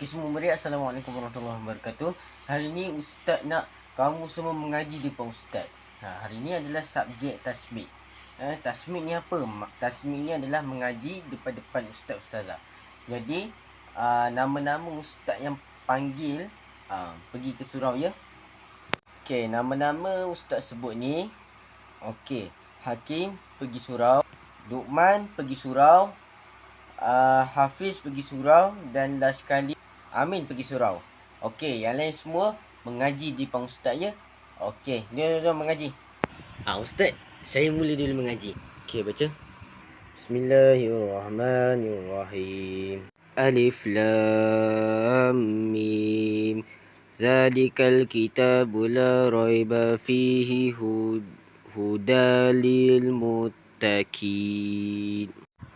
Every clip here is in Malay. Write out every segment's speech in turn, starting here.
Okay, semua murid, Assalamualaikum warahmatullahi wabarakatuh. Hari ni Ustaz nak kamu semua mengaji di depan Ustaz. Hari ni adalah subjek tasmid. Tasmid ni apa? Tasmid ni adalah mengaji depan Ustaz Ustazah. Jadi, nama-nama Ustaz yang panggil, pergi ke surau ya. Okay, nama-nama Ustaz sebut ni. Okay, Hakim pergi surau, Luqman pergi surau, Hafiz pergi surau, dan last sekali Amin pergi surau. Okey, yang lain semua mengaji di depan Ustaz ya. Okey, dia mengaji. Ustaz, saya mula dulu mengaji. Okey, baca. Bismillahirrahmanirrahim. Alif Lam Mim. Zalikal kitabu la raiba fihi hudalil muttaqin.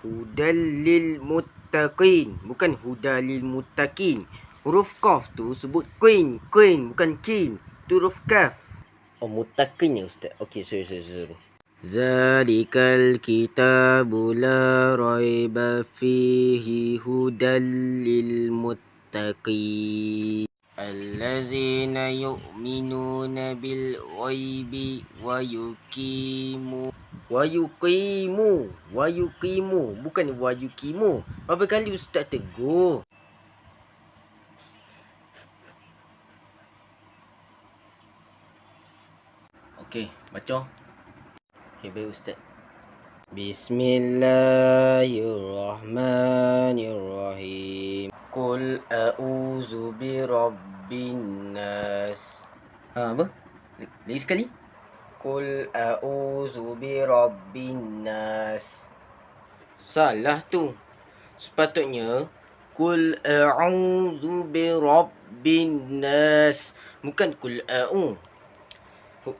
Hudalil muttaqin, bukan hudalil muttaqin. Huruf qaf tu sebut queen, bukan kin. Tu huruf kaf. Muttaqin ya Ustaz. Okey, sorry. Zalikal kitabu la raiba fihi hudalil muttaqin. Allazina yu'minuna bil ghaibi wa yuqimu, bukan wa yuqimu. Berapa kali Ustaz tegur? Okey, baca. Okey, baik Ustaz. Bismillahirrahmanirrahim. Qul a'udzu birabbin nas. Apa? Lagi sekali. Qul a'udzu birabbin nas. Salah tu. Sepatutnya Qul a'udzu birabbin nas. Bukan Qul a'u.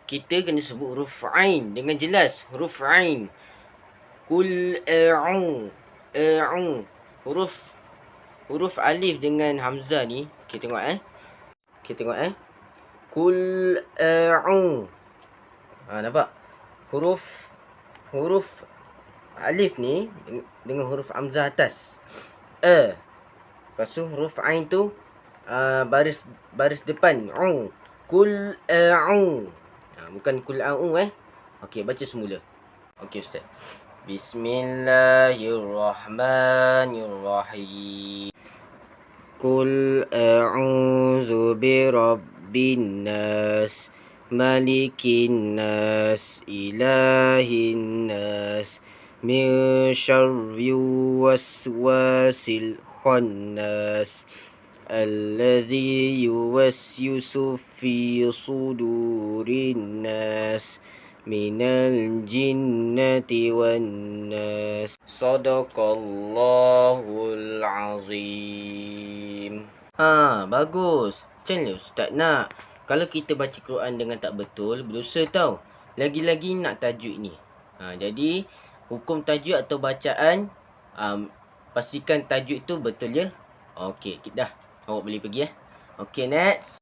Kita kena sebut huruf ain dengan jelas. Huruf ain. Qul a'u. Huruf alif dengan hamzah ni. Kita tengok Qul a'u. Nampak? Huruf alif ni dengan huruf hamzah atas. Lepas tu huruf ain tu baris depan. Qul a'u. Bukan qul a'u Okey, baca semula. Okey Ustaz. Bismillahirrahmanirrahim. Qul a'udzu birabbin nas, malikin nas, ilahin nas, min syarri waswasil khannas, allazi yuwaswisu fi sudurin nas, minal jinnati wan nas. Sadaqallahul azim. Bagus. Macam mana Ustaz nak? Kalau kita baca Quran dengan tak betul, berdosa tau. Lagi-lagi nak tajuk ni. Jadi hukum tajuk atau bacaan, pastikan tajuk tu betul ya. Okey, dah. Awak boleh pergi Okey, next.